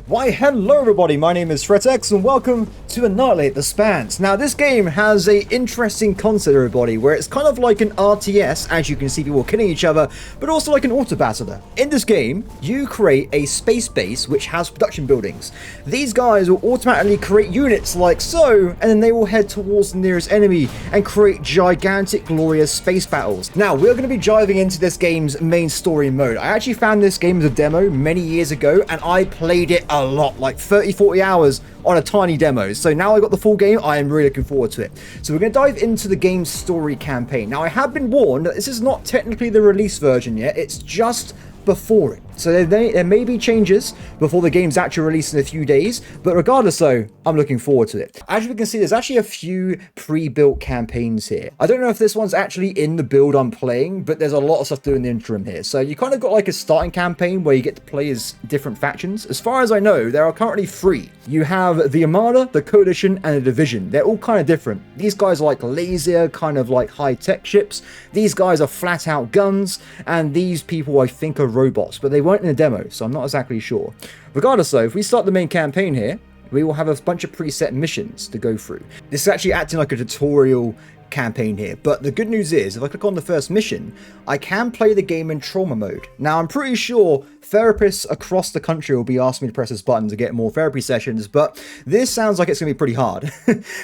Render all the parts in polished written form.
Why hello everybody, my name is RTS and welcome to Annihilate The Spance. Now this game has a interesting concept everybody, where it's kind of like an RTS, as you can see people killing each other, but also like an Autobattler. In this game, you create a space base which has production buildings. These guys will automatically create units like so, and then they will head towards the nearest enemy and create gigantic glorious space battles. Now we're going to be diving into this game's main story mode. I actually found this game as a demo many years ago and I played it a lot, like 30-40 hours on a tiny demo. So now I got the full game, I am really looking forward to it. So we're going to dive into the game's story campaign. Now I have been warned that this is not technically the release version yet, it's just before it. So there may be changes before the game's actually released in a few days, but regardless though, I'm looking forward to it. As you can see, there's actually a few pre-built campaigns here. I don't know if this one's actually in the build I'm playing, but there's a lot of stuff doing the interim here. So you kind of got like a starting campaign where you get to play as different factions. As far as I know, there are currently 3. You have the Armada, the Coalition, and the Division. They're all kind of different. These guys are like laser, kind of like high-tech ships. These guys are flat-out guns, and these people I think are robots, but they weren't in a demo, so I'm not exactly sure. Regardless though, if we start the main campaign here, we will have a bunch of preset missions to go through. This is actually acting like a tutorial campaign here, but the good news is if I click on the first mission, I can play the game in trauma mode. Now I'm pretty sure therapists across the country will be asking me to press this button to get more therapy sessions, but this sounds like it's gonna be pretty hard.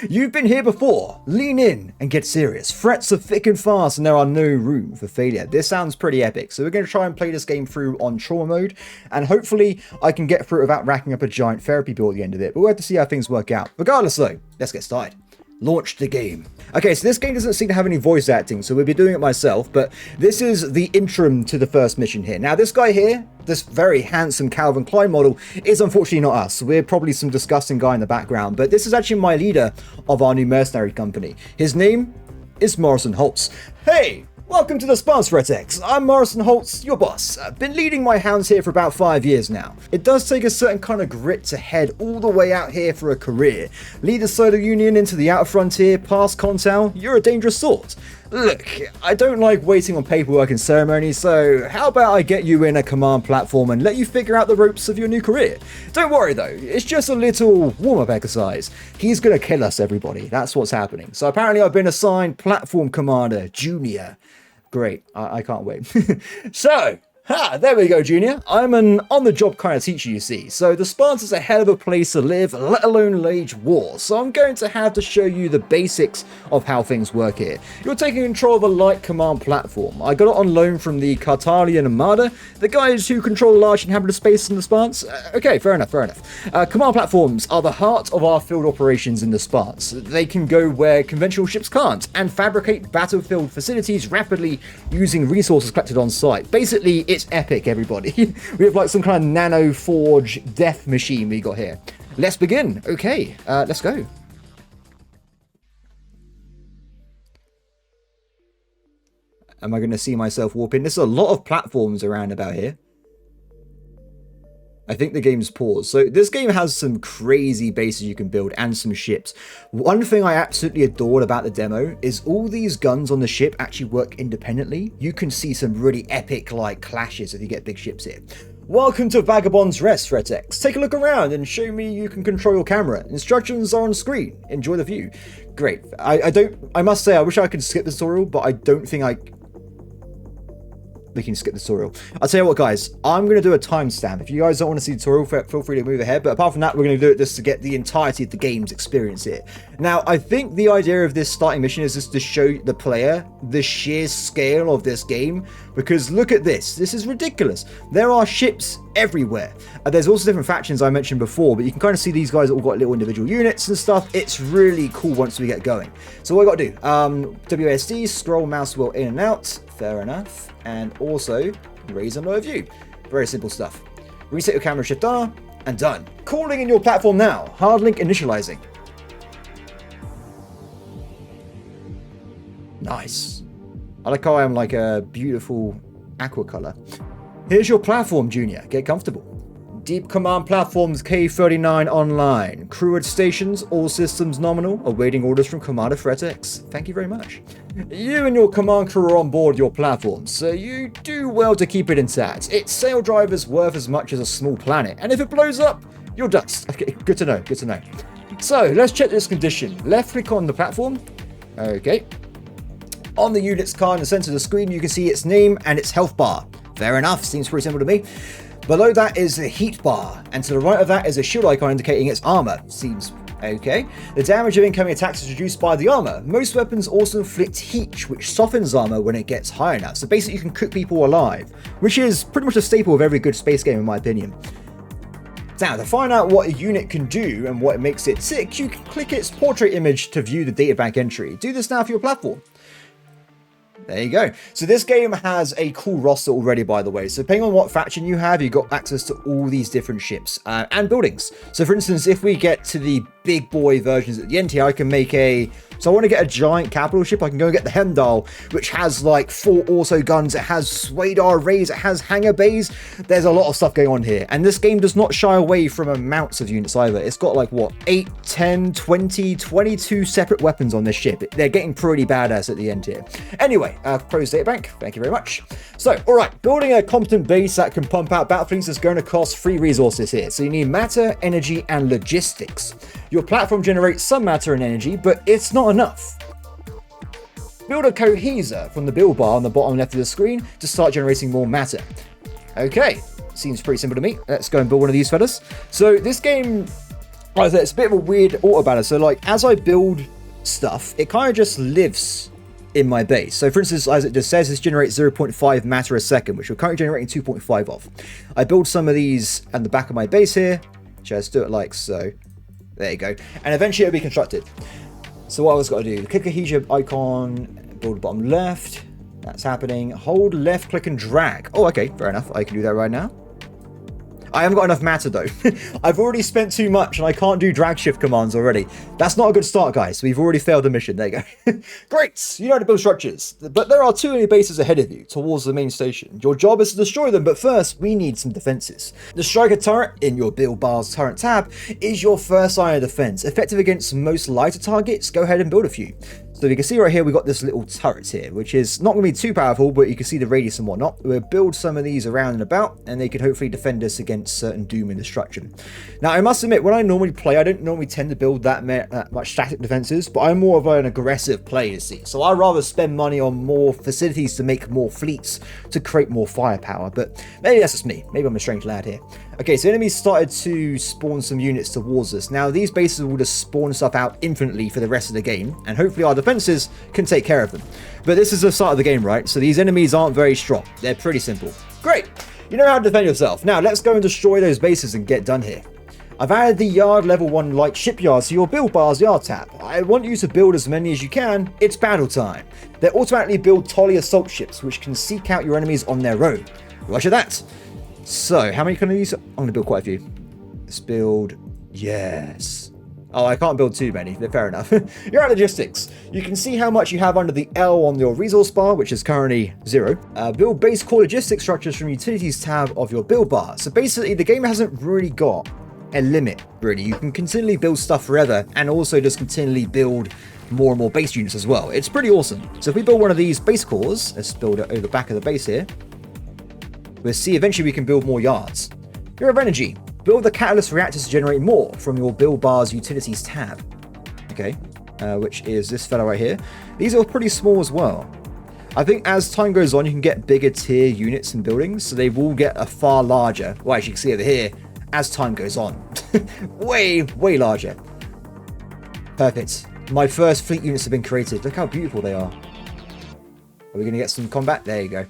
You've been here before, lean in and get serious. Threats are thick and fast and there are no room for failure. This sounds pretty epic, so we're going to try and play this game through on trauma mode, and hopefully I can get through it without racking up a giant therapy bill at the end of it, but we'll have to see how things work out. Regardless though, let's get started. Launch the game. Okay, so this game doesn't seem to have any voice acting, so we'll be doing it myself, but this is the interim to the first mission here. Now this guy here, this very handsome Calvin Klein model, is unfortunately not us. We're probably some disgusting guy in the background, but this is actually my leader of our new mercenary company. His name is Morrison Holtz. Hey! Welcome to the Spance RTS. I'm Morrison Holtz, your boss. I've been leading my hounds here for about 5 years now. It does take a certain kind of grit to head all the way out here for a career. Lead the Solar Union into the outer frontier, past Contal, you're a dangerous sort. Look, I don't like waiting on paperwork and ceremonies, so how about I get you in a command platform and let you figure out the ropes of your new career? Don't worry though, it's just a little warm-up exercise. He's gonna kill us, everybody. That's what's happening. So apparently I've been assigned Platform Commander Junior. Great, I can't wait. So, there we go, Junior. I'm an on-the-job kind of teacher, you see. So the Spance is a hell of a place to live, let alone wage war. So I'm going to have to show you the basics of how things work here. You're taking control of a light command platform. I got it on loan from the Cartalian Armada, the guys who control large inhabited space in the Spance. Okay, fair enough. Command platforms are the heart of our field operations in the Spance. They can go where conventional ships can't, and fabricate battlefield facilities rapidly using resources collected on site. Basically, it's epic, everybody. We have like some kind of nano forge death machine we got here. Let's begin. Okay, let's go. Am I going to see myself warp in? There's a lot of platforms around about here. I think the game's paused. So this game has some crazy bases you can build and some ships. One thing I absolutely adored about the demo is all these guns on the ship actually work independently. You can see some really epic like clashes if you get big ships here. Welcome to Vagabond's Rest, FredX. Take a look around and show me you can control your camera. Instructions are on screen. Enjoy the view. Great. I must say I wish I could skip the tutorial, but I don't think we can skip the tutorial. I'll tell you what, guys, I'm going to do a timestamp. If you guys don't want to see the tutorial, feel free to move ahead. But apart from that, we're going to do it just to get the entirety of the game's experience here. Now, I think the idea of this starting mission is just to show the player the sheer scale of this game. Because look at this. This is ridiculous. There are ships everywhere. There's also different factions I mentioned before, but you can kind of see these guys all got little individual units and stuff. It's really cool once we get going. So what I got to do, WASD, scroll mouse wheel in and out. Fair enough. And also raise and lower view. Very simple stuff. Reset your camera, shift R, and done. Calling in your platform now. Hard link initializing. Nice. I like how I'm like a beautiful aqua color. Here's your platform, Junior. Get comfortable. Deep Command Platforms K39 online. Crew at stations, all systems nominal, awaiting orders from Commander FredX. Thank you very much. You and your command crew are on board your platform, so you do well to keep it intact. Its sail drive is worth as much as a small planet, and if it blows up, You're dust. Okay, good to know, good to know. So, let's check this condition. Left click on the platform. Okay. On the unit's card in the center of the screen, you can see its name and its health bar. Fair enough, seems pretty simple to me. Below that is the heat bar, and to the right of that is a shield icon indicating its armor. Seems okay. The damage of incoming attacks is reduced by the armor. Most weapons also inflict heat, which softens armor when it gets high enough. So basically you can cook people alive, which is pretty much a staple of every good space game in my opinion. Now, to find out what a unit can do and what makes it tick, you can click its portrait image to view the databank entry. Do this now for your platform. There you go. So this game has a cool roster already, by the way. So depending on what faction you have, you've got access to all these different ships and buildings. So for instance, if we get to the big boy versions at the end here, I can make a... So I want to get a giant capital ship. I can go and get the Hemdall, which has like 4 auto guns. It has Swadar rays. It has hangar bays. There's a lot of stuff going on here. And this game does not shy away from amounts of units either. It's got like, what, 8, 10, 20, 22 separate weapons on this ship. They're getting pretty badass at the end here. Anyway, close databank. Thank you very much. So, all right, building a competent base that can pump out battle fleets is going to cost 3 resources here. So you need matter, energy, and logistics. Your platform generates some matter and energy, but it's not enough. Build a cohesive from the build bar on the bottom left of the screen to start generating more matter. Okay, seems pretty simple to me. Let's go and build one of these fellas. So this game, like I said, it's a bit of a weird autobattler. So like as I build stuff, it kind of just lives in my base. So for instance, as it just says, this generates 0.5 matter a second, which we're currently generating 2.5 of. I build some of these at the back of my base here. Just do it like so. There you go. And eventually it'll be constructed. So what I've got to do, click a cohesion icon, build bottom left. That's happening. Hold left click and drag. Oh, okay, fair enough. I can do that right now. I haven't got enough matter though. I've already spent too much and I can't do drag shift commands already. That's not a good start, guys. We've already failed the mission. There you go. Great. You know how to build structures. But there are 2 enemy bases ahead of you towards the main station. Your job is to destroy them, but first we need some defenses. The striker turret in your build bar's turret tab is your first line of defense. Effective against most lighter targets, go ahead and build a few. So you can see right here, we've got this little turret here, which is not going to be too powerful, but you can see the radius and whatnot. We'll build some of these around and about, and they can hopefully defend us against certain doom and destruction. Now, I must admit, when I normally play, I don't normally tend to build that much static defenses, but I'm more of an aggressive player, you see. So I'd rather spend money on more facilities to make more fleets, to create more firepower. But maybe that's just me. Maybe I'm a strange lad here. Okay, so enemies started to spawn some units towards us. Now, these bases will just spawn stuff out infinitely for the rest of the game, and hopefully our defenses can take care of them. But this is the start of the game, right? So these enemies aren't very strong. They're pretty simple. Great! You know how to defend yourself. Now, let's go and destroy those bases and get done here. I've added the yard level 1 light shipyards to your build bar's yard tab. I want you to build as many as you can. It's battle time. They automatically build Tolly assault ships, which can seek out your enemies on their own. Roger that. So, how many can I use? I'm going to build quite a few. Let's build... Yes. Oh, I can't build too many. Fair enough. You're at logistics. You can see how much you have under the L on your resource bar, which is currently 0. Build base core logistics structures from utilities tab of your build bar. So basically, the game hasn't really got a limit, really. You can continually build stuff forever and also just continually build more and more base units as well. It's pretty awesome. So if we build one of these base cores, let's build it over the back of the base here. We'll see eventually we can build more yards. Here of energy. Build the catalyst reactors to generate more from your build bar's utilities tab. Okay, which is this fella right here. These are pretty small as well. I think as time goes on, you can get bigger tier units and buildings, so they will get a far larger, well, as you can see over here, as time goes on. way larger. Perfect. My first fleet units have been created. Look how beautiful they are. Are we going to get some combat? There you go.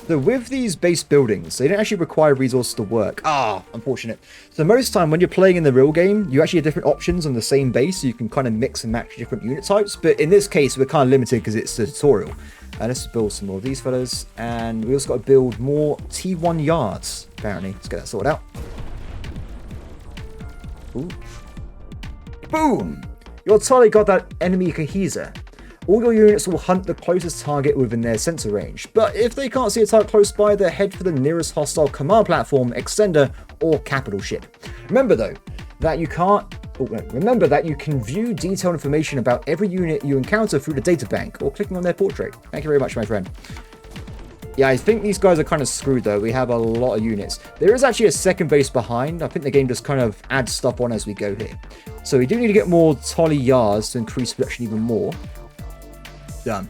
So with these base buildings, they don't actually require resources to work. Unfortunate. So most of the time when you're playing in the real game, you actually have different options on the same base, so you can kind of mix and match different unit types. But in this case, we're kind of limited because it's a tutorial. Let's build some more of these fellas. And we also got to build more T1 yards, apparently. Let's get that sorted out. Ooh. Boom! Your Tolly got that enemy cohesive. All your units will hunt the closest target within their sensor range, but if they can't see a target close by, they'll head for the nearest hostile command platform, extender, or capital ship. Remember though, that you can view detailed information about every unit you encounter through the data bank, or clicking on their portrait. Thank you very much, my friend. Yeah, I think these guys are kind of screwed, though. We have a lot of units. There is actually a second base behind. I think the game just kind of adds stuff on as we go here. So we do need to get more Tolly yards to increase production even more. Done.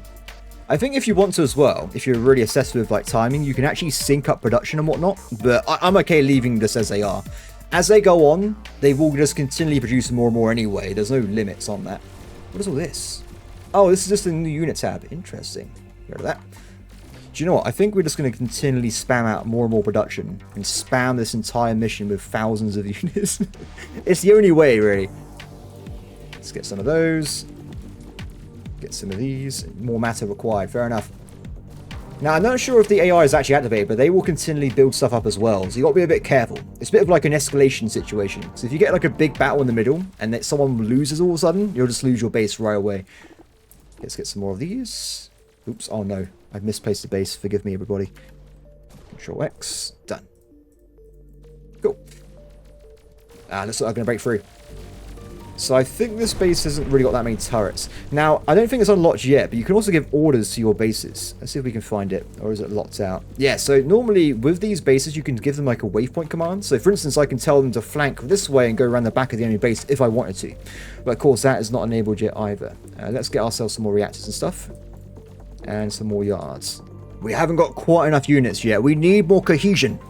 I think if you want to as well, if you're really obsessed with like timing, you can actually sync up production and whatnot. But I'm okay leaving this as they are. As they go on, they will just continually produce more and more anyway. There's no limits on that. What is all this? Oh, this is just a new unit tab. Interesting. Get rid of that. Do you know what? I think we're just going to continually spam out more and more production and spam this entire mission with thousands of units. It's the only way, really. Let's get some of those. Get some of these. More matter required. Fair enough. Now, I'm not sure if the AI is actually activated, but they will continually build stuff up as well. So you got to be a bit careful. It's a bit of like an escalation situation. So if you get like a big battle in the middle and that someone loses all of a sudden, you'll just lose your base right away. Let's get some more of these. Oops. Oh, no. I've misplaced the base. Forgive me, everybody. Control X. Done. Cool. Looks like I'm going to break through. So I think this base hasn't really got that many turrets. Now, I don't think it's unlocked yet, but you can also give orders to your bases. Let's see if we can find it. Or is it locked out? Yeah, so normally with these bases, you can give them like a waypoint command. So for instance, I can tell them to flank this way and go around the back of the enemy base if I wanted to. But of course, that is not enabled yet either. Let's get ourselves some more reactors and stuff. And some more yards. We haven't got quite enough units yet. We need more cohesion.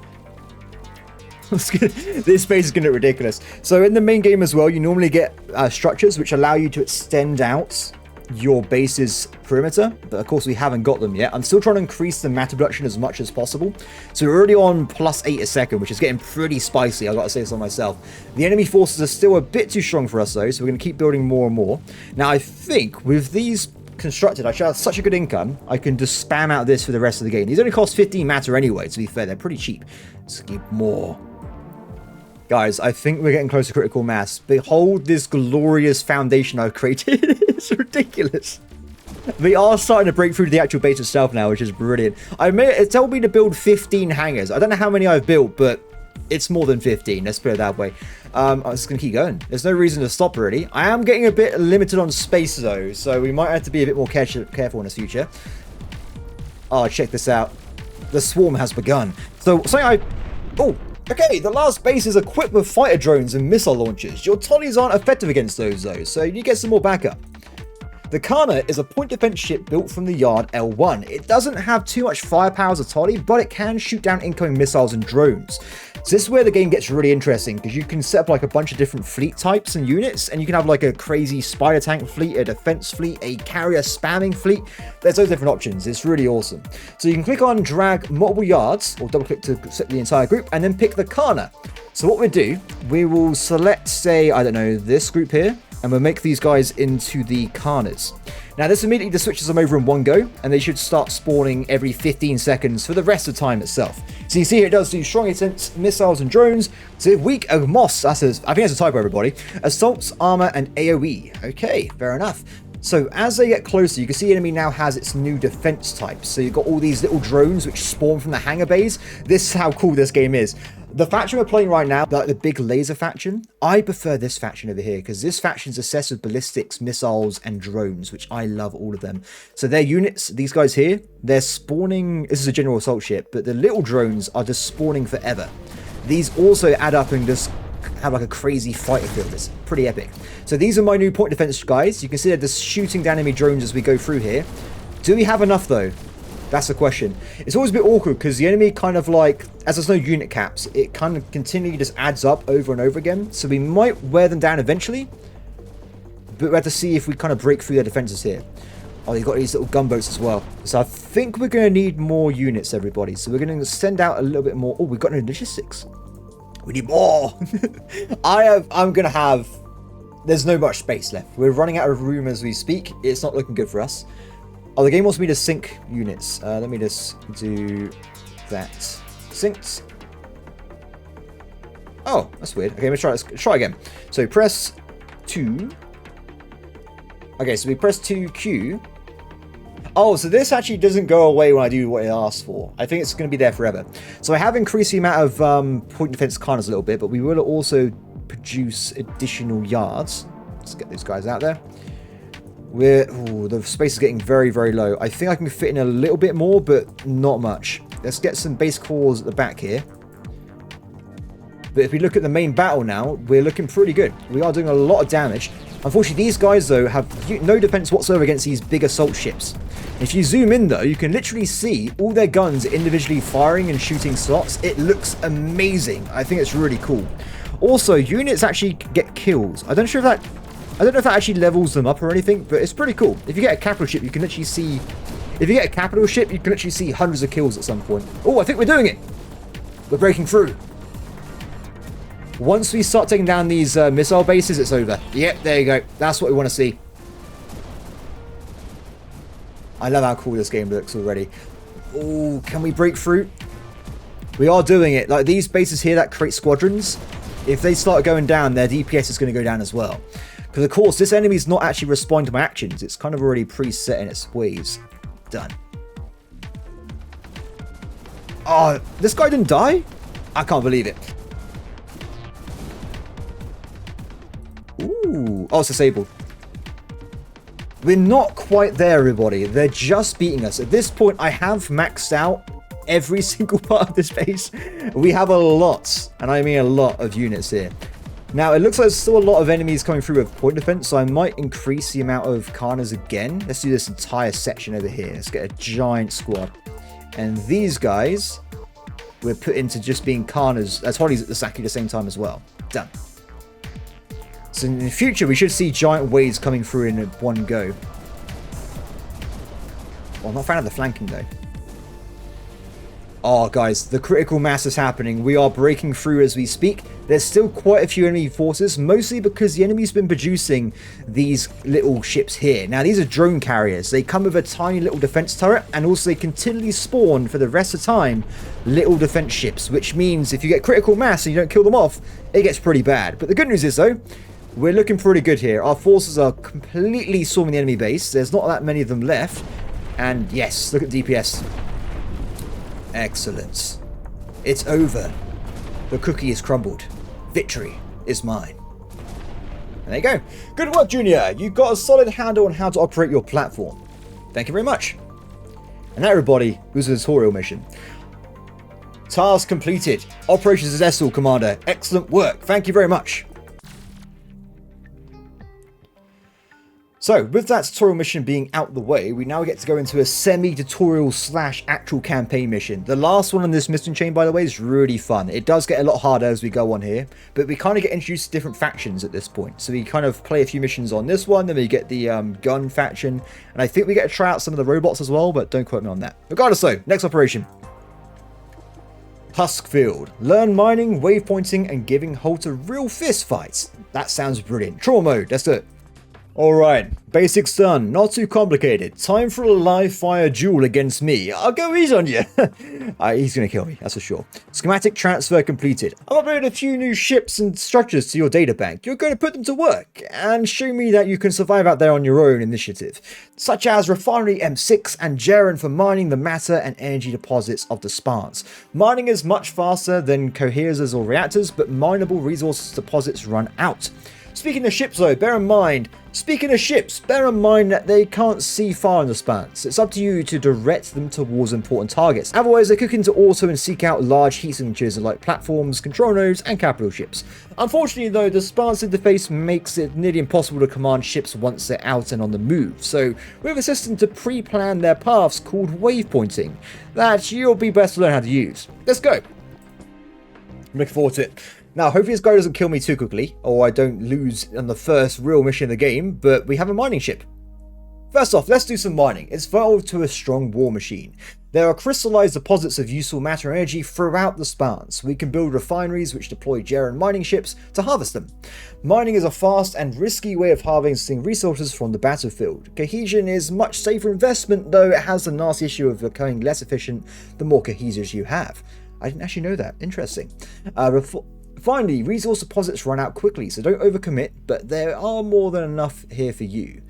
This base is going to look ridiculous. So in the main game as well, you normally get structures which allow you to extend out your base's perimeter. But of course, we haven't got them yet. I'm still trying to increase the matter production as much as possible. So we're already on +8 a second, which is getting pretty spicy. I've got to say so myself. The enemy forces are still a bit too strong for us, though. So we're going to keep building more and more. Now, I think with these constructed, I should have such a good income, I can just spam out this for the rest of the game. These only cost 15 matter anyway, to be fair. They're pretty cheap. Let's keep more. Guys, I think we're getting close to critical mass. Behold this glorious foundation I've created. It's ridiculous. We are starting to break through the actual base itself now, which is brilliant. It told me to build 15 hangars. I don't know how many I've built, but it's more than 15. Let's put it that way. I'm just going to keep going. There's no reason to stop, really. I am getting a bit limited on space, though, so we might have to be a bit more careful in the future. Oh, check this out. The swarm has begun. So, oh, okay, the last base is equipped with fighter drones and missile launchers. Your Tollies aren't effective against those, though, so you get some more backup. The Kana is a point defense ship built from the yard L1. It doesn't have too much firepower as a Tolly, but it can shoot down incoming missiles and drones. So this is where the game gets really interesting, because you can set up like a bunch of different fleet types and units, and you can have like a crazy spider tank fleet, a defense fleet, a carrier spamming fleet. There's those different options. It's really awesome. So you can click on drag multiple yards, or double click to set the entire group, and then pick the Kana. So what we do, we will select, say, I don't know, this group here, and we'll make these guys into the Kanas. Now this immediately just switches them over in one go, and they should start spawning every 15 seconds for the rest of the time itself. So you see here it does do strong intense missiles and drones, so weak moss, I think that's a typo, everybody, assaults, armor, and AoE. Okay, fair enough. So as they get closer, you can see the enemy now has its new defense types. So you've got all these little drones which spawn from the hangar bays. This is how cool this game is. The faction we're playing right now, the big laser faction, I prefer this faction over here because this faction's obsessed with ballistics, missiles, and drones, which I love all of them. So their units, these guys here, they're spawning, this is a general assault ship, but the little drones are just spawning forever. These also add up and just have like a crazy fighter field. It's pretty epic. So these are my new point defense guys. You can see they're just shooting down enemy drones as we go through here. Do we have enough though? That's the question. It's always a bit awkward because the enemy kind of like, as there's no unit caps, it kind of continually just adds up over and over again. So we might wear them down eventually, but we have to see if we kind of break through their defenses here. Oh, they've got these little gunboats as well. So I think we're going to need more units, everybody. So we're going to send out a little bit more. Oh, we've got no logistics. We need more. I'm going to have, there's no much space left. We're running out of room as we speak. It's not looking good for us. Oh, the game wants me to sync units. Let me just do that. Synced. Oh, that's weird. Okay, let's try again. So press 2. Okay, so we press 2Q. Oh, so this actually doesn't go away when I do what it asks for. I think it's going to be there forever. So I have increased the amount of point defense Kanas a little bit, but we will also produce additional yards. Let's get these guys out there. Ooh, the space is getting very, very low. I think I can fit in a little bit more, but not much. Let's get some base cores at the back here. But if we look at the main battle now, we're looking pretty good. We are doing a lot of damage. Unfortunately, these guys, though, have no defense whatsoever against these big assault ships. If you zoom in, though, you can literally see all their guns individually firing and shooting slots. It looks amazing. I think it's really cool. Also, units actually get kills. I don't know if that actually levels them up or anything, but it's pretty cool. If you get a capital ship, you can literally see... If you get a capital ship, you can literally see hundreds of kills at some point. Oh, I think we're doing it. We're breaking through. Once we start taking down these missile bases, it's over. Yep, there you go. That's what we want to see. I love how cool this game looks already. Oh, can we break through? We are doing it. Like, these bases here that create squadrons, if they start going down, their DPS is going to go down as well. Because, of course, this enemy is not actually responding to my actions. It's kind of already preset in its ways. Done. Oh, this guy didn't die? I can't believe it. Ooh. Oh, it's disabled. We're not quite there, everybody. They're just beating us. At this point, I have maxed out every single part of this base. We have a lot, and I mean a lot of units here. Now, it looks like there's still a lot of enemies coming through with point defense, so I might increase the amount of Karnas again. Let's do this entire section over here. Let's get a giant squad. And these guys, we're put into just being Karnas, as Hollies at the Saki at the same time as well. Done. So in the future, we should see giant waves coming through in one go. Well, I'm not a fan of the flanking, though. Oh, guys, the critical mass is happening. We are breaking through as we speak. There's still quite a few enemy forces, mostly because the enemy's been producing these little ships here. Now, these are drone carriers. They come with a tiny little defense turret, and also they continually spawn for the rest of the time little defense ships, which means if you get critical mass and you don't kill them off, it gets pretty bad. But the good news is, though, we're looking pretty good here. Our forces are completely swarming the enemy base. There's not that many of them left. And yes, look at DPS. Excellent. It's over. The cookie is crumbled. Victory is mine. And there you go. Good work, Junior. You've got a solid handle on how to operate your platform. Thank you very much. And that, everybody, was a tutorial mission. Task completed. Operations successful, Commander. Excellent work. Thank you very much. So, with that tutorial mission being out the way, we now get to go into a semi-tutorial / actual campaign mission. The last one on this mission chain, by the way, is really fun. It does get a lot harder as we go on here, but we kind of get introduced to different factions at this point. So we kind of play a few missions on this one, then we get the gun faction, and I think we get to try out some of the robots as well, but don't quote me on that. Regardless though, next operation. Huskfield. Learn mining, waypointing, and giving hold to real fist fights. That sounds brilliant. Trauma mode, let's do it. Alright, basics done, not too complicated. Time for a live fire duel against me. I'll go easy on you. He's gonna kill me, that's for sure. Schematic transfer completed. I've uploaded a few new ships and structures to your data bank. You're going to put them to work and show me that you can survive out there on your own initiative. Such as Refinery M6 and Jaren for mining the matter and energy deposits of the Spance. Mining is much faster than cohersors or reactors, but mineable resource deposits run out. Speaking of ships though, bear in mind that they can't see far in the Spance. It's up to you to direct them towards important targets. Otherwise, they cook into auto and seek out large heat signatures like platforms, control nodes, and capital ships. Unfortunately though, the Spance interface makes it nearly impossible to command ships once they're out and on the move. So we have a system to pre-plan their paths called waypointing that you'll be best to learn how to use. Let's go. I'm looking forward to it. Now, hopefully this guy doesn't kill me too quickly, or I don't lose on the first real mission of the game, but we have a mining ship. First off, let's do some mining. It's vital to a strong war machine. There are crystallized deposits of useful matter and energy throughout the Spance. We can build refineries which deploy Jaren mining ships to harvest them. Mining is a fast and risky way of harvesting resources from the battlefield. Cohesion is much safer investment, though it has the nasty issue of becoming less efficient the more cohesors you have. I didn't actually know that. Interesting. Finally, resource deposits run out quickly, so don't overcommit, but there are more than enough here for you.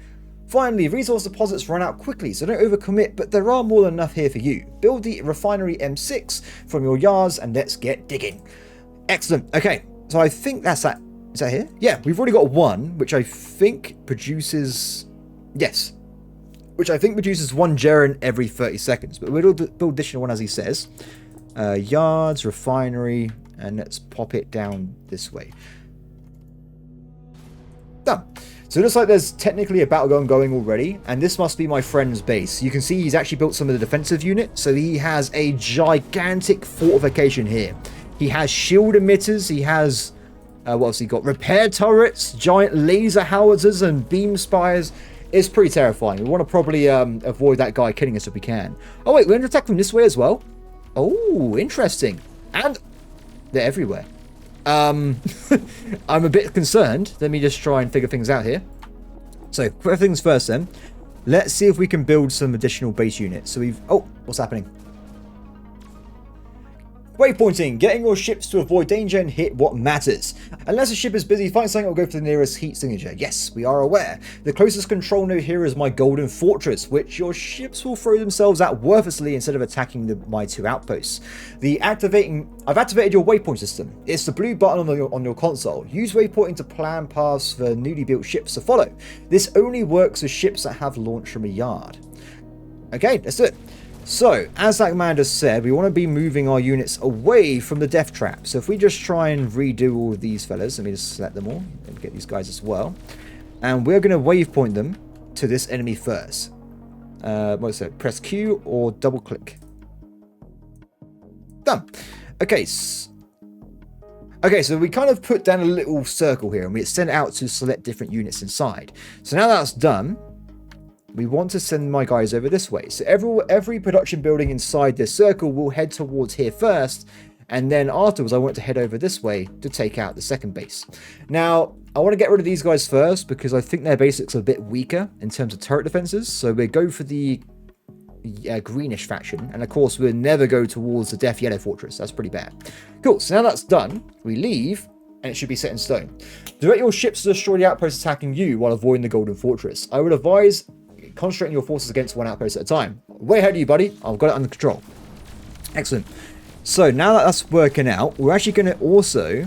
Build the refinery M6 from your yards and let's get digging. Excellent. Okay, so I think that's that. Is that here? Yeah, we've already got one, which I think produces Yes. Which I think produces 1 Jaren every 30 seconds. But we'll build additional one as he says. Yards, refinery, and let's pop it down this way. Done. So it looks like there's technically a battle going already, and this must be my friend's base. You can see he's actually built some of the defensive unit, so he has a gigantic fortification here. He has shield emitters, he has, what else he got? Repair turrets, giant laser howitzers, and beam spires. It's pretty terrifying. We want to probably avoid that guy killing us if we can. Oh wait, we're going to attack from this way as well? Oh, interesting. And they're everywhere. I'm a bit concerned. Let me just try and figure things out here. So, first things first then. Let's see if we can build some additional base units. So we've... Oh, what's happening? Waypointing. Getting your ships to avoid danger and hit what matters. Unless a ship is busy fighting something, or go for the nearest heat signature. Yes, we are aware. The closest control node here is my golden fortress, which your ships will throw themselves at worthlessly instead of attacking my 2 outposts. I've activated your waypoint system. It's the blue button on your console. Use waypointing to plan paths for newly built ships to follow. This only works with ships that have launched from a yard. Okay, let's do it. So, as that commander said, we want to be moving our units away from the death trap. So if we just try and redo all of these fellas, let me just select them all and get these guys as well. And we're going to waypoint them to this enemy first. What's it? Press Q or double click. Done. Okay. Okay, so we kind of put down a little circle here and we extend it out to select different units inside. So now that's done, we want to send my guys over this way. So every production building inside this circle will head towards here first, and then afterwards I want to head over this way to take out the second base. Now, I want to get rid of these guys first because I think their basics are a bit weaker in terms of turret defenses. So we go for the greenish faction, and of course we'll never go towards the death yellow fortress. That's pretty bad. Cool, so now that's done, we leave, and it should be set in stone. Direct your ships to destroy the outposts attacking you while avoiding the golden fortress. I would advise concentrating your forces against 1 outpost at a time. Way ahead of you, buddy. I've got it under control. Excellent. So now that that's working out, we're actually going to also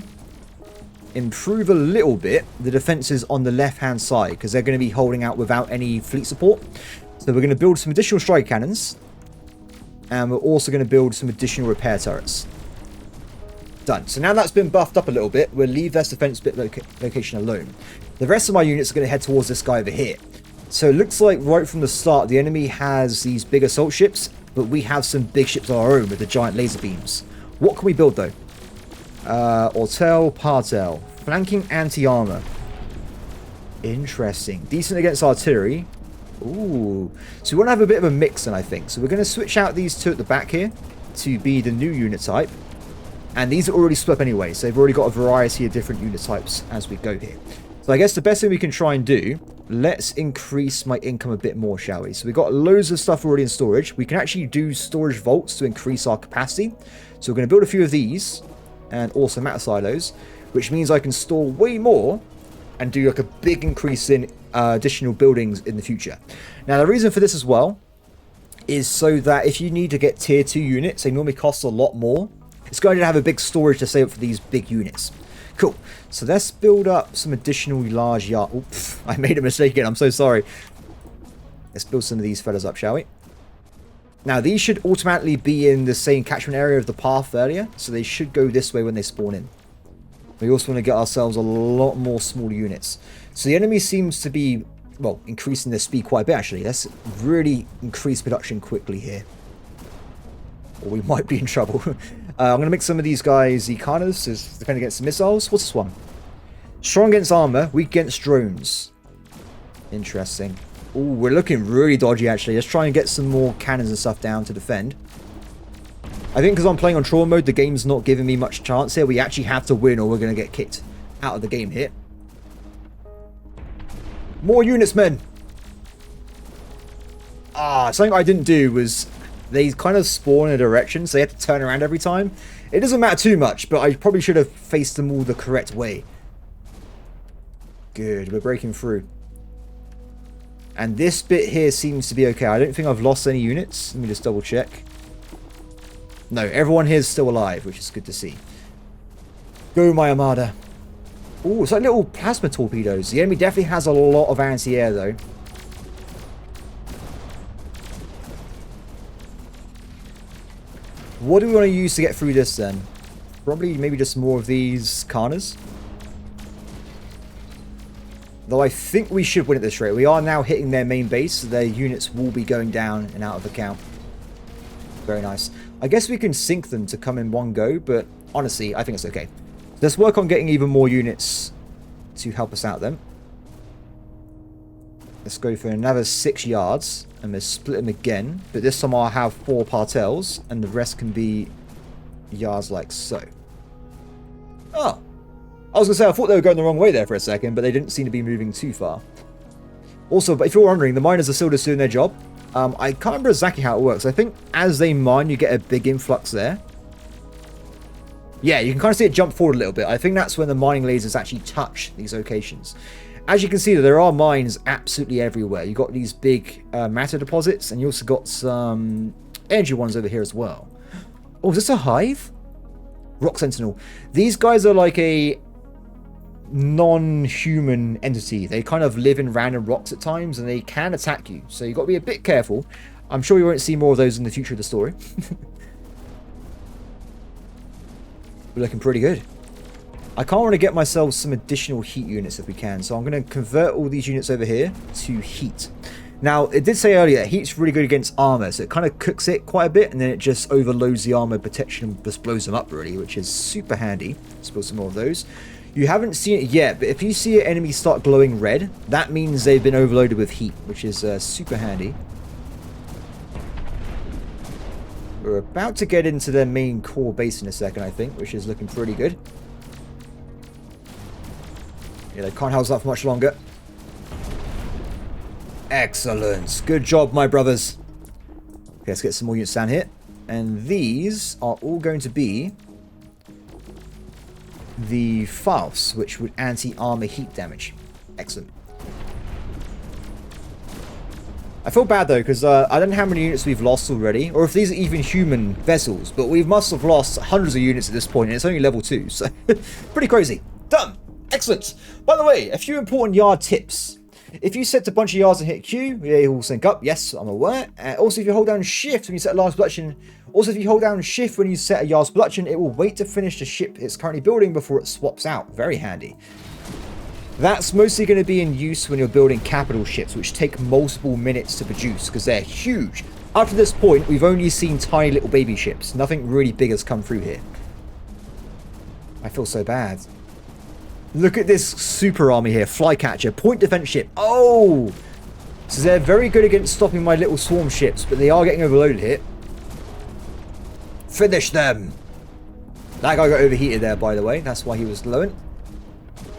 improve a little bit the defenses on the left-hand side, because they're going to be holding out without any fleet support. So we're going to build some additional strike cannons, and we're also going to build some additional repair turrets. Done. So now that's been buffed up a little bit, we'll leave this defense bit location alone. The rest of my units are going to head towards this guy over here. So it looks like right from the start, the enemy has these big assault ships, but we have some big ships of our own with the giant laser beams. What can we build though? Autel, Partel. Flanking anti-armor. Interesting. Decent against artillery. Ooh. So we want to have a bit of a mix then, I think. So we're going to switch out these 2 at the back here to be the new unit type. And these are already split up anyway, so they've already got a variety of different unit types as we go here. So I guess the best thing we can try and do, let's increase my income a bit more, shall we? So we've got loads of stuff already in storage. We can actually do storage vaults to increase our capacity. So we're going to build a few of these and also matter silos, which means I can store way more and do like a big increase in additional buildings in the future. Now the reason for this as well is so that if you need to get tier 2 units, they normally cost a lot more. It's going to have a big storage to save up for these big units. Cool. So let's build up some additional large yard. Oops, I made a mistake again. I'm so sorry. Let's build some of these fellas up, shall we? Now, these should automatically be in the same catchment area of the path earlier, so they should go this way when they spawn in. We also want to get ourselves a lot more smaller units. So the enemy seems to be, well, increasing their speed quite a bit, actually. Let's really increase production quickly here, or we might be in trouble. I'm going to make some of these guys Ikanas, to defend against the missiles. What's this one? Strong against armor, weak against drones. Interesting. Ooh, we're looking really dodgy, actually. Let's try and get some more cannons and stuff down to defend. I think because I'm playing on trawl mode, the game's not giving me much chance here. We actually have to win or we're going to get kicked out of the game here. More units, men! Something I didn't do was they kind of spawn in a direction, so they have to turn around every time. It doesn't matter too much, but I probably should have faced them all the correct way. Good, we're breaking through. And this bit here seems to be okay. I don't think I've lost any units. Let me just double check. No, everyone here is still alive, which is good to see. Go, my armada. Oh, it's like little plasma torpedoes. The enemy definitely has a lot of anti-air, though. What do we want to use to get through this then? Probably maybe just more of these Karnas. Though I think we should win at this rate. We are now hitting their main base, so their units will be going down and out of account. Very nice. I guess we can sync them to come in one go, but honestly, I think it's okay. Let's work on getting even more units to help us out then. Let's go for another 6 yards, and we'll split them again. But this time I'll have 4 partels, and the rest can be yards like so. Oh! I was going to say, I thought they were going the wrong way there for a second, but they didn't seem to be moving too far. Also, but if you're wondering, the miners are still just doing their job. I can't remember exactly how it works. I think as they mine, you get a big influx there. Yeah, you can kind of see it jump forward a little bit. I think that's when the mining lasers actually touch these locations. As you can see, there are mines absolutely everywhere. You've got these big matter deposits, and you also got some energy ones over here as well. Oh, is this a hive? Rock Sentinel. These guys are like a non-human entity. They kind of live in random rocks at times, and they can attack you. So you've got to be a bit careful. I'm sure you won't see more of those in the future of the story. We're looking pretty good. I can't want to get myself some additional heat units if we can. So I'm going to convert all these units over here to heat. Now, it did say earlier, heat's really good against armor, so it kind of cooks it quite a bit, and then it just overloads the armor protection and just blows them up, really, which is super handy. Let's build some more of those. You haven't seen it yet, but if you see an enemy start glowing red, that means they've been overloaded with heat, which is super handy. We're about to get into their main core base in a second, I think, which is looking pretty good. Yeah, they can't house that for much longer. Excellent. Good job, my brothers. Okay, let's get some more units down here. And these are all going to be the Faust, which would anti-armor heat damage. Excellent. I feel bad though, because I don't know how many units we've lost already, or if these are even human vessels, but we must have lost hundreds of units at this point, and it's only level 2, so pretty crazy. Done! Excellent! By the way, a few important yard tips. If you set a bunch of yards and hit Q, they all sync up. Yes, I'm aware. Also, if you hold down Shift when you set a yard's production, it will wait to finish the ship it's currently building before it swaps out. Very handy. That's mostly going to be in use when you're building capital ships, which take multiple minutes to produce because they're huge. Up to this point, we've only seen tiny little baby ships. Nothing really big has come through here. I feel so bad. Look at this super army here. Flycatcher, point defense ship. Oh! So they're very good against stopping my little swarm ships, but they are getting overloaded here. Finish them! That guy got overheated there, by the way. That's why he was glowing.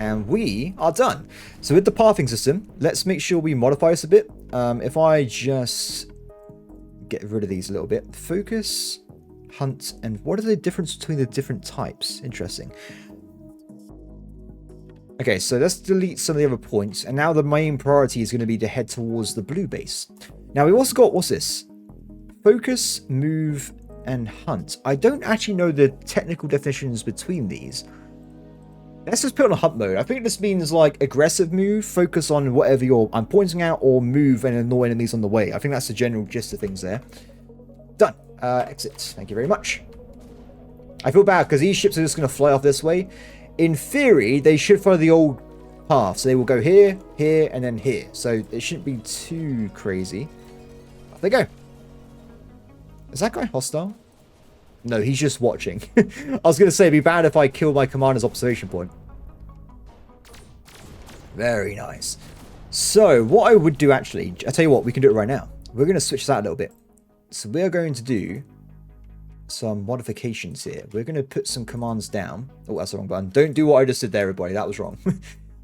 And we are done. So with the pathing system, let's make sure we modify this a bit. If I just get rid of these a little bit. Focus, hunt, and what are the difference between the different types? Interesting. Okay, so let's delete some of the other points. And now the main priority is going to be to head towards the blue base. Now we've also got, what's this? Focus, move, and hunt. I don't actually know the technical definitions between these. Let's just put on a hunt mode. I think this means like aggressive move, focus on whatever I'm pointing out, or move and annoy enemies on the way. I think that's the general gist of things there. Done. Exit. Thank you very much. I feel bad because these ships are just going to fly off this way. In theory, they should follow the old path. So they will go here, here, and then here. So it shouldn't be too crazy. Off they go. Is that guy hostile? No, he's just watching. I was going to say, it'd be bad if I killed my commander's observation point. Very nice. So, what I would do actually, I'll tell you what, we can do it right now. We're going to switch that a little bit. So, we're going to do some modifications here. We're going to put some commands down. Oh, that's the wrong button. Don't do what I just did there, everybody. That was wrong.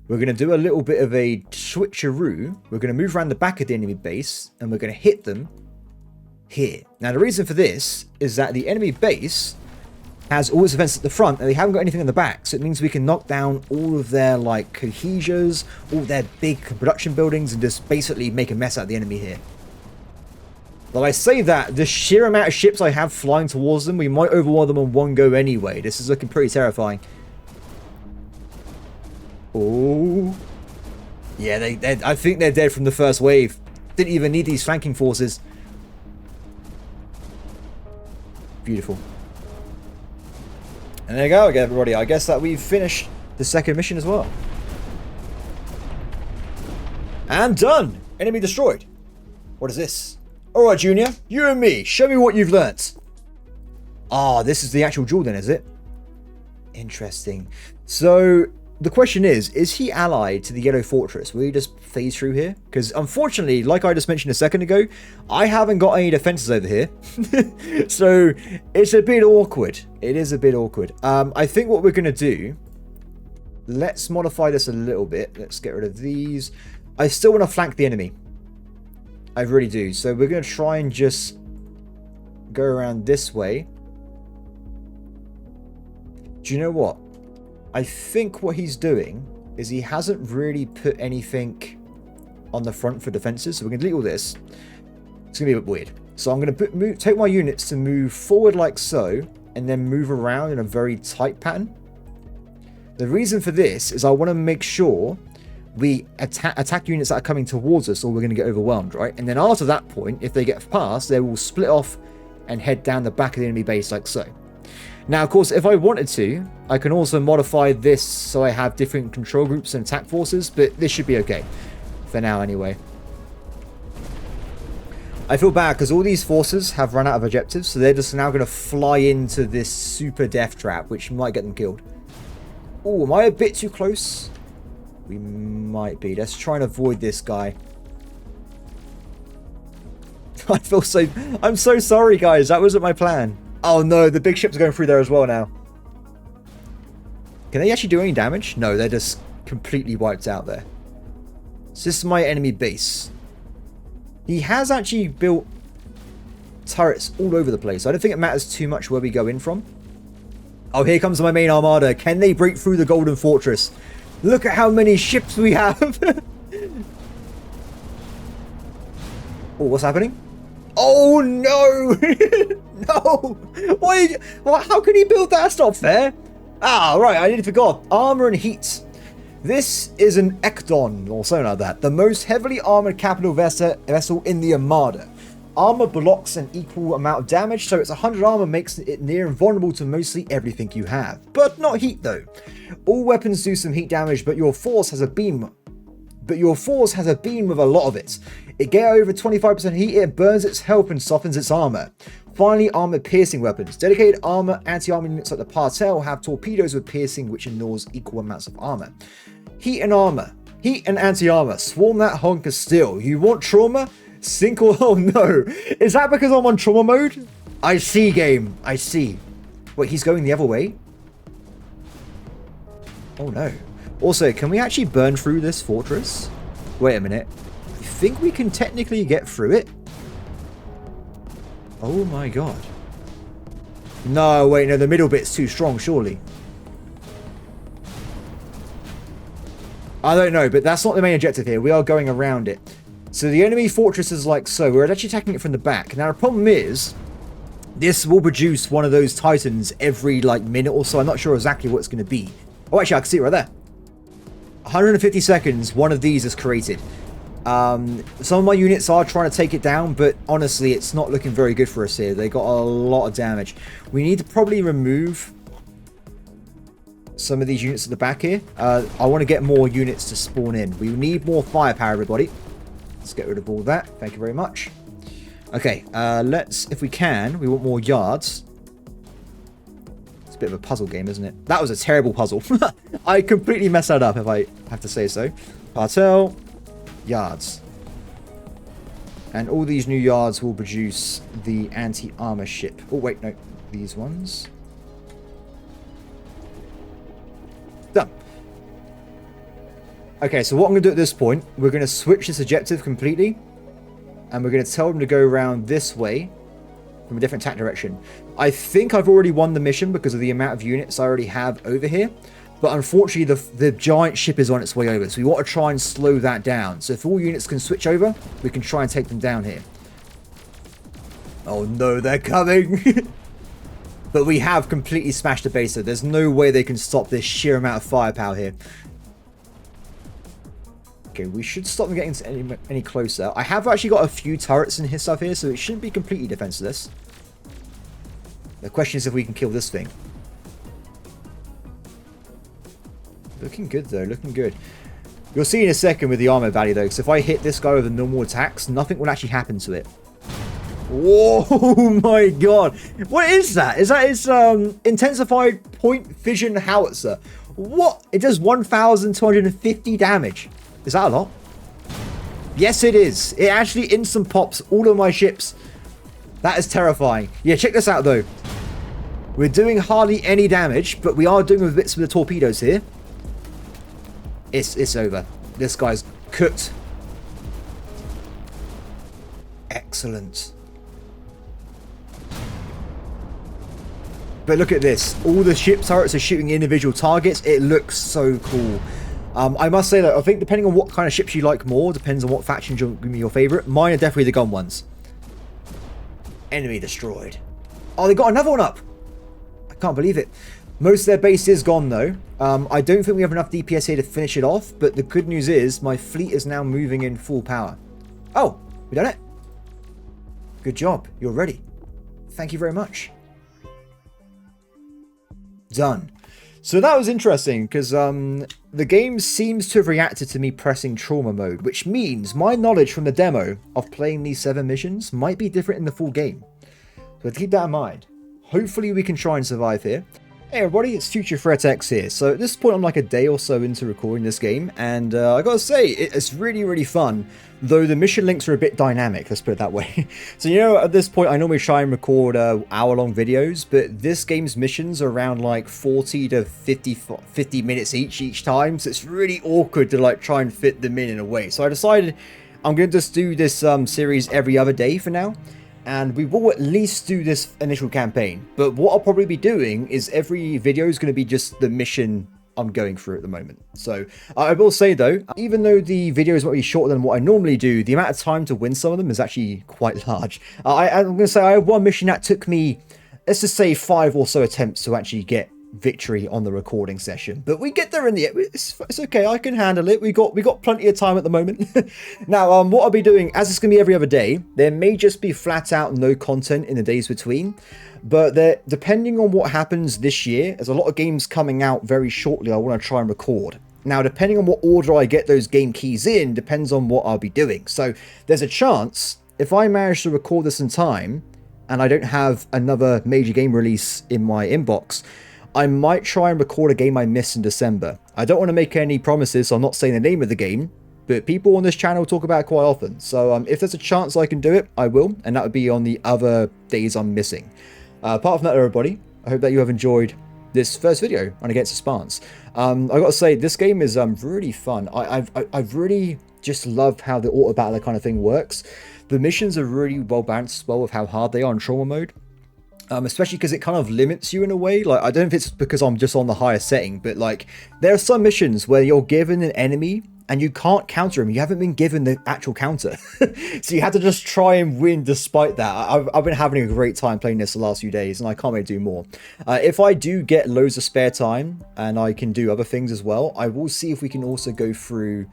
We're going to do a little bit of a switcheroo. We're going to move around the back of the enemy base, and we're going to hit them here. Now, the reason for this is that the enemy base has all its defense at the front, and they haven't got anything in the back, so it means we can knock down all of their, like, cohesias, all their big production buildings, and just basically make a mess out of the enemy here. But I say that, the sheer amount of ships I have flying towards them, we might overwhelm them on one go anyway. This is looking pretty terrifying. Oh. Yeah, I think they're dead from the first wave. Didn't even need these flanking forces. Beautiful. And there you go, everybody. I guess that we've finished the second mission as well. And done! Enemy destroyed. What is this? Alright, Junior. You and me. Show me what you've learnt. Ah, this is the actual duel then, is it? Interesting. So, the question is he allied to the Yellow Fortress? Will he just phase through here? Because unfortunately, like I just mentioned a second ago, I haven't got any defenses over here. So, it's a bit awkward. It is a bit awkward. I think what we're going to do... Let's modify this a little bit. Let's get rid of these. I still want to flank the enemy. I really do. So we're going to try and just go around this way. Do you know what? I think what he's doing is he hasn't really put anything on the front for defenses. So we're going to delete all this. It's going to be a bit weird. So I'm going to take my units to move forward like so, and then move around in a very tight pattern. The reason for this is I want to make sure we attack units that are coming towards us, or we're going to get overwhelmed, right? And then after that point, if they get past, they will split off and head down the back of the enemy base like so. Now, of course, if I wanted to, I can also modify this so I have different control groups and attack forces, but this should be okay. For now, anyway. I feel bad because all these forces have run out of objectives, so they're just now going to fly into this super death trap, which might get them killed. Oh, am I a bit too close? We might be. Let's try and avoid this guy. I'm so sorry, guys. That wasn't my plan. Oh no, the big ships are going through there as well now. Can they actually do any damage? No, they're just completely wiped out there. So this is my enemy base. He has actually built turrets all over the place. I don't think it matters too much where we go in from. Oh, here comes my main armada. Can they break through the Golden Fortress? Look at how many ships we have. Oh, what's happening? Oh, no. No. Why? How can he build that? That's not fair. Ah, right. I nearly forgot. Armor and heat. This is an Ekdon, or something like that. The most heavily armored capital vessel in the Armada. Armor blocks an equal amount of damage, so its 100 armor makes it near invulnerable to mostly everything you have. But not heat though. All weapons do some heat damage, but your force has a beam. With a lot of it. It gets over 25% heat, it burns its health and softens its armor. Finally, armor piercing weapons. Dedicated armor anti-armor units like the Partel have torpedoes with piercing, which ignores equal amounts of armor. Heat and armor. Heat and anti-armor. Swarm that hunk of steel. You want trauma? Single. Oh no. Is that because I'm on trauma mode? I see, game. I see. Wait, he's going the other way? Oh no. Also, can we actually burn through this fortress? Wait a minute. I think we can technically get through it. Oh my god. No, wait, no, the middle bit's too strong, surely. I don't know, but that's not the main objective here. We are going around it. So the enemy fortress is like so. We're actually attacking it from the back. Now, the problem is, this will produce one of those titans every, like, minute or so. I'm not sure exactly what it's going to be. Oh, actually, I can see it right there. 150 seconds, one of these is created. Some of my units are trying to take it down, but honestly, it's not looking very good for us here. They got a lot of damage. We need to probably remove some of these units at the back here. I want to get more units to spawn in. We need more firepower, everybody. Let's get rid of all that. Thank you very much. Okay, let's, if we can, we want more yards. It's a bit of a puzzle game, isn't it? That was a terrible puzzle. I completely messed that up, if I have to say so. Partel, yards. And all these new yards will produce the anti-armor ship. Oh, wait, no. These ones. Done. Okay, so what I'm going to do at this point, we're going to switch this objective completely. And we're going to tell them to go around this way from a different attack direction. I think I've already won the mission because of the amount of units I already have over here. But unfortunately, the giant ship is on its way over. So we want to try and slow that down. So if all units can switch over, we can try and take them down here. Oh no, they're coming! But we have completely smashed the base, so there's no way they can stop this sheer amount of firepower here. Okay, we should stop them getting any closer. I have actually got a few turrets and his stuff here, so it shouldn't be completely defenseless. The question is if we can kill this thing. Looking good, though. Looking good. You'll see in a second with the armor value, though, because if I hit this guy with the normal attacks, nothing will actually happen to it. Whoa, my god. What is that? Is that its intensified point fission howitzer? What? It does 1,250 damage. Is that a lot? Yes, it is. It actually instant pops all of my ships. That is terrifying. Yeah, check this out, though. We're doing hardly any damage, but we are doing with bits of the torpedoes here. It's over. This guy's cooked. Excellent. But look at this. All the ship turrets are shooting individual targets. It looks so cool. I must say that I think depending on what kind of ships you like more, depends on what factions are your favorite. Mine are definitely the gun ones. Enemy destroyed. Oh, they got another one up. I can't believe it. Most of their base is gone, though. I don't think we have enough DPS here to finish it off, but the good news is my fleet is now moving in full power. Oh, we done it. Good job. You're ready. Thank you very much. Done. So that was interesting, because the game seems to have reacted to me pressing trauma mode, which means my knowledge from the demo of playing these 7 missions might be different in the full game. So keep that in mind. Hopefully we can try and survive here. Hey everybody, it's Future FretX here. So at this point I'm like a day or so into recording this game, and I gotta say, it's really fun, though the mission links are a bit dynamic, let's put it that way. So you know, at this point I normally try and record hour-long videos, but this game's missions are around like 40 to 50 minutes each time, so it's really awkward to like try and fit them in a way. So I decided I'm gonna just do this series every other day for now. And we will at least do this initial campaign. But what I'll probably be doing is every video is going to be just the mission I'm going through at the moment. So I will say though, even though the videos might be shorter than what I normally do, the amount of time to win some of them is actually quite large. I'm going to say I have one mission that took me, let's just say 5 or so attempts to actually get victory on the recording session, but we get there in the end. It's okay, I can handle it. We got plenty of time at the moment. Now what I'll be doing, as it's gonna be every other day, there may just be flat out no content in the days between, but depending on what happens this year, there's a lot of games coming out very shortly I want to try and record. Now depending on what order I get those game keys in depends on what I'll be doing. So there's a chance if I manage to record this in time and I don't have another major game release in my inbox, I might try and record a game I missed in December. I don't want to make any promises, so I'm not saying the name of the game, but people on this channel talk about it quite often. So if there's a chance I can do it, I will, and that would be on the other days I'm missing. Apart from that, everybody, I hope that you have enjoyed this first video on Against the Spance. I got to say, this game is really fun. I've really just loved how the Autobattler kind of thing works. The missions are really well balanced as well with how hard they are in trauma mode. Especially because it kind of limits you in a way. Like, I don't know if it's because I'm just on the higher setting, but like, there are some missions where you're given an enemy and you can't counter him. You haven't been given the actual counter. So you have to just try and win despite that. I've been having a great time playing this the last few days, and I can't wait to do more. If I do get loads of spare time and I can do other things as well, I will see if we can also go through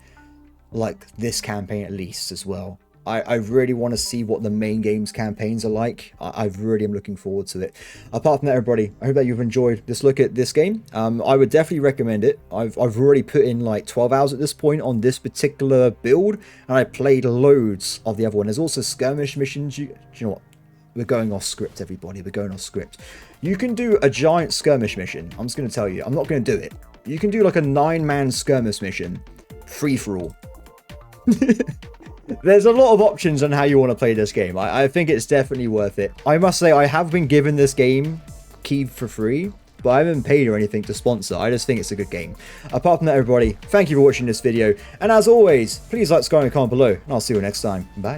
like this campaign at least as well. I really want to see what the main game's campaigns are like. I really am looking forward to it. Apart from that, everybody, I hope that you've enjoyed this look at this game. I would definitely recommend it. I've already put in like 12 hours at this point on this particular build, and I played loads of the other one. There's also skirmish missions. You know what? We're going off script, everybody. We're going off script. You can do a giant skirmish mission. I'm just going to tell you. I'm not going to do it. You can do like a 9-man skirmish mission. Free for all. There's a lot of options on how you want to play this game. I think it's definitely worth it. I must say, I have been given this game key for free, but I haven't paid or anything to sponsor. I just think it's a good game. Apart from that, everybody, thank you for watching this video. And as always, please like, subscribe, and comment below. And I'll see you next time. Bye.